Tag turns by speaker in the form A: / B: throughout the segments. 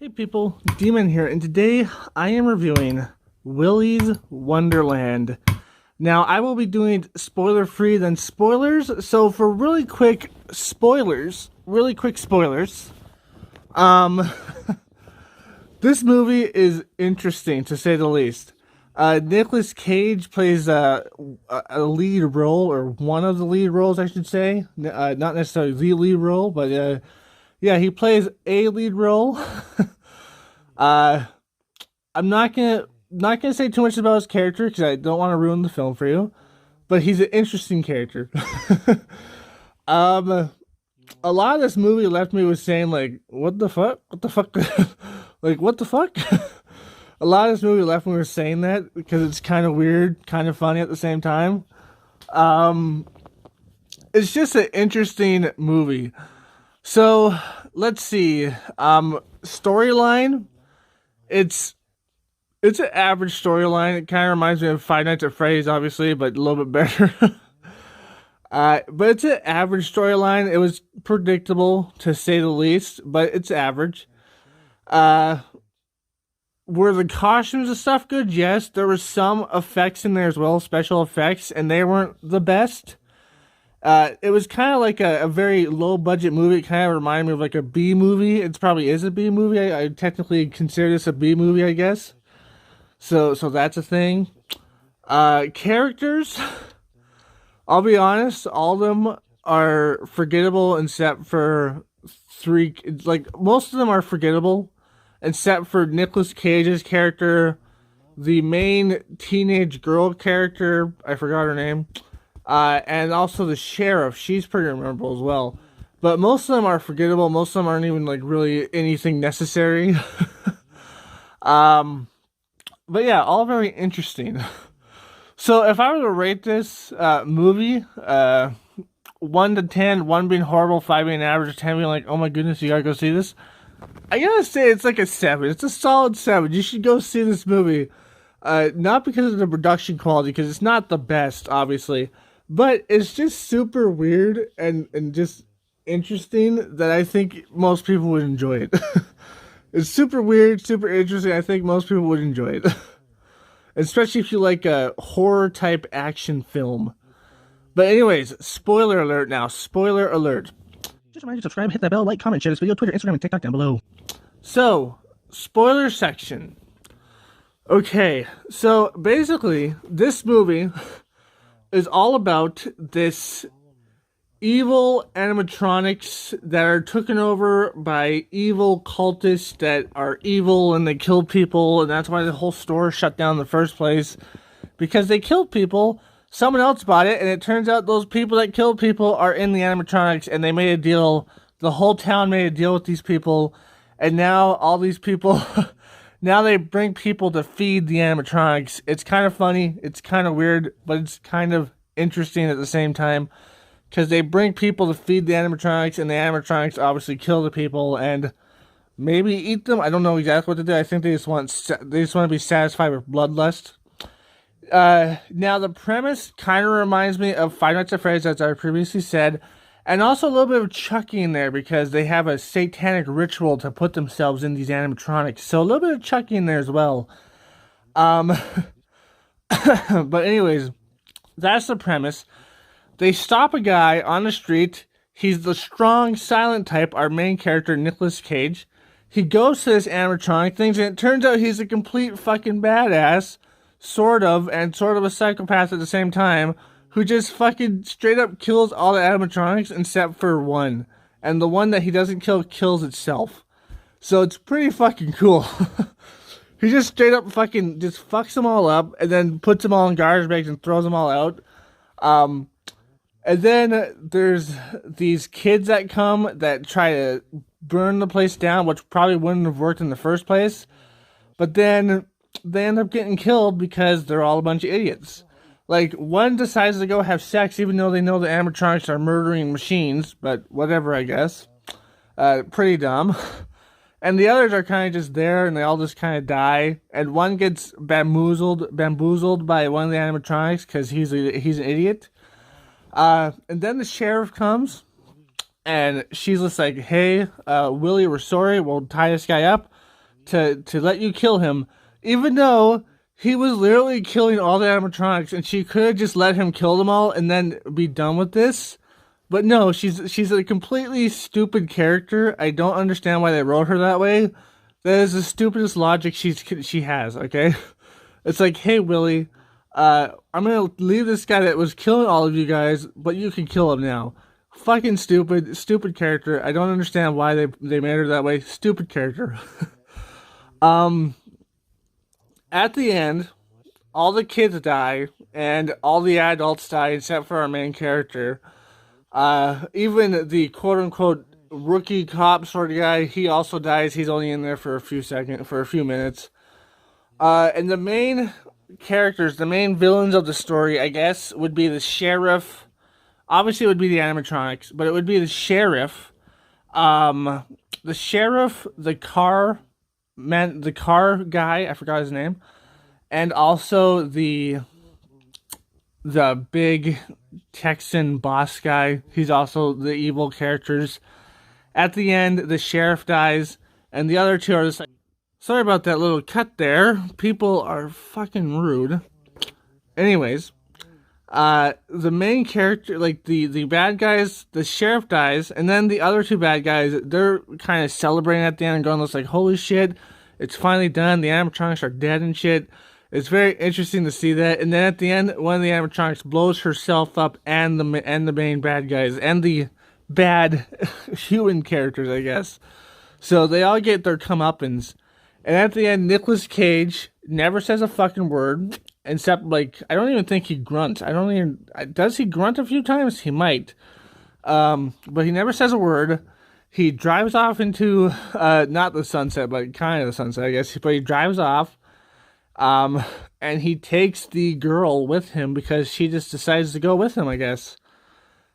A: Hey people, Demon here, and today I am reviewing Willy's Wonderland. Now, I will be doing spoiler-free than spoilers, so for really quick spoilers, um, this movie is interesting, to say the least. Nicolas Cage plays a lead role, or one of the lead roles, I should say. Not necessarily the lead role, but yeah, he plays a lead role. uh, I'm not gonna say too much about his character because I don't want to ruin the film for you. But he's an interesting character. um, a lot of this movie left me with saying like, "What the fuck? What the fuck? Like, what the fuck?" A lot of this movie left me with saying that because it's kind of weird, kind of funny at the same time. Um, it's just an interesting movie. So let's see. Storyline. It's it's an average storyline. It kind of reminds me of Five Nights at Freddy's, obviously, but a little bit better. But it's an average storyline. It was predictable to say the least, but it's average. Uh, were the costumes and stuff good? Yes, there were some effects in there as well, special effects, and they weren't the best. It was kind of like a very low budget movie. It kind of reminded me of like a B movie. It probably is a B movie. I technically consider this a B movie, I guess. So that's a thing. Characters, I'll be honest, all of them are forgettable except for three. Like most of them are forgettable, except for Nicolas Cage's character, the main teenage girl character. I forgot her name. And also the sheriff, she's pretty memorable as well. But most of them are forgettable. Most of them aren't even like really anything necessary. um, but yeah, all very interesting. So if I were to rate this movie, 1 to 10, 1 being horrible, 5 being average, 10 being like, oh my goodness, you gotta go see this. I gotta say it's like a 7. It's a solid 7. You should go see this movie. Not because of the production quality, because it's not the best, obviously. But it's just super weird and just interesting that I think most people would enjoy it. It's super weird, super interesting. I think most people would enjoy it. Especially if you like a horror type action film. But anyways, spoiler alert now. Spoiler alert. Just remind you to subscribe, hit that bell, like, comment, share this video, Twitter, Instagram, and TikTok down below. So, spoiler section. Okay, so basically, this movie is all about this evil animatronics that are taken over by evil cultists that are evil and they kill people, and that's why the whole store shut down in the first place. Because they killed people, someone else bought it, and it turns out those people that killed people are in the animatronics, and they made a deal, the whole town made a deal with these people, and now all these people... Now they bring people to feed the animatronics. It's kind of funny. It's kind of weird, but it's kind of interesting at the same time. Because they bring people to feed the animatronics, and the animatronics obviously kill the people and maybe eat them. I don't know exactly what to do. I think they just want to be satisfied with bloodlust. Now the premise kind of reminds me of Five Nights at Freddy's, as I previously said. And also a little bit of Chucky in there because they have a satanic ritual to put themselves in these animatronics. So a little bit of Chucky in there as well. But anyways, that's the premise. They stop a guy on the street. He's the strong, silent type, our main character, Nicolas Cage. He goes to this animatronic thing, and it turns out he's a complete fucking badass, sort of, and sort of a psychopath at the same time, who just fucking straight up kills all the animatronics except for one. And the one that he doesn't kill kills itself. So it's pretty fucking cool. He just straight up fucking just fucks them all up and then puts them all in garbage bags and throws them all out. And then there's these kids that come that try to burn the place down, which probably wouldn't have worked in the first place. But then they end up getting killed because they're all a bunch of idiots. Like, one decides to go have sex even though they know the animatronics are murdering machines, but whatever, I guess. Pretty dumb. And the others are kind of just there, and they all just kind of die. And one gets bamboozled by one of the animatronics because he's an idiot. And then the sheriff comes, and she's just like, hey, Willy, we're sorry, we'll tie this guy up. to let you kill him, even though he was literally killing all the animatronics, and she could have just let him kill them all and then be done with this. But no, she's a completely stupid character. I don't understand why they wrote her that way. That is the stupidest logic she has. Okay, it's like, hey Willy, I'm gonna leave this guy that was killing all of you guys, but you can kill him now. Fucking stupid character. I don't understand why they made her that way. Stupid character. At the end, all the kids die and all the adults die except for our main character. Even the quote-unquote rookie cop sort of guy, he also dies. He's only in there for a few minutes. And the main characters, the main villains of the story, I guess, would be the sheriff. Obviously, it would be the animatronics, but it would be the sheriff. The sheriff, the car guy, I forgot his name, and also the big Texan boss guy. He's also the evil characters. At the end, the sheriff dies, and the other two are just like, sorry about that little cut there. People are fucking rude. Anyways, the main character, like the bad guys, the sheriff dies, and then the other two bad guys, they're kind of celebrating at the end and going, like, holy shit, it's finally done. The animatronics are dead and shit. It's very interesting to see that. And then at the end, one of the animatronics blows herself up, and the main bad guys, and the bad human characters, I guess. So they all get their comeuppance. And at the end, Nicolas Cage never says a fucking word, except, like, I don't even think he grunts. Does he grunt a few times? He might. But he never says a word. He drives off into, not the sunset, but kind of the sunset, I guess. But he drives off. And he takes the girl with him because she just decides to go with him, I guess.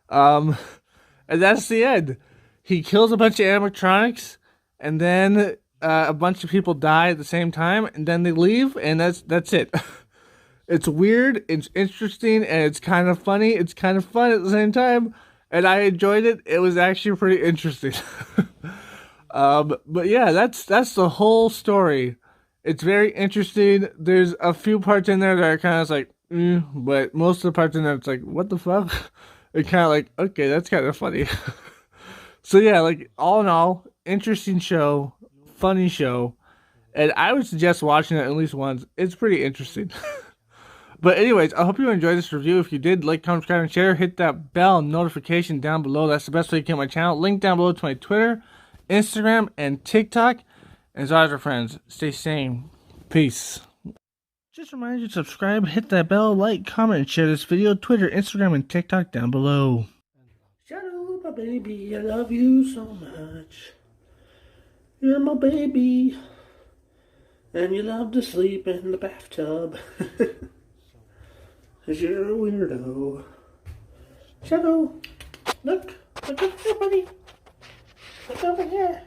A: And that's the end. He kills a bunch of animatronics, and then a bunch of people die at the same time, and then they leave, and that's it. It's weird, it's interesting, and it's kind of funny. It's kind of fun at the same time, and I enjoyed it. It was actually pretty interesting. But yeah, that's the whole story. It's very interesting. There's a few parts in there that are kind of like, but most of the parts in there, it's like, what the fuck? It's kind of like, okay, that's kind of funny. So yeah, like, all in all, interesting show, funny show, and I would suggest watching it at least once. It's pretty interesting. But anyways, I hope you enjoyed this review. If you did, like, comment, subscribe, and share. Hit that bell notification down below. That's the best way to get my channel. Link down below to my Twitter, Instagram, and TikTok. And as always, our friends, stay sane. Peace. Just a reminder to subscribe, hit that bell, like, comment, and share this video. Twitter, Instagram, and TikTok down below. Shadow, my baby, I love you so much. You're my baby. And you love to sleep in the bathtub. 'Cause you're a weirdo. Shadow, look over here, buddy. Look over here.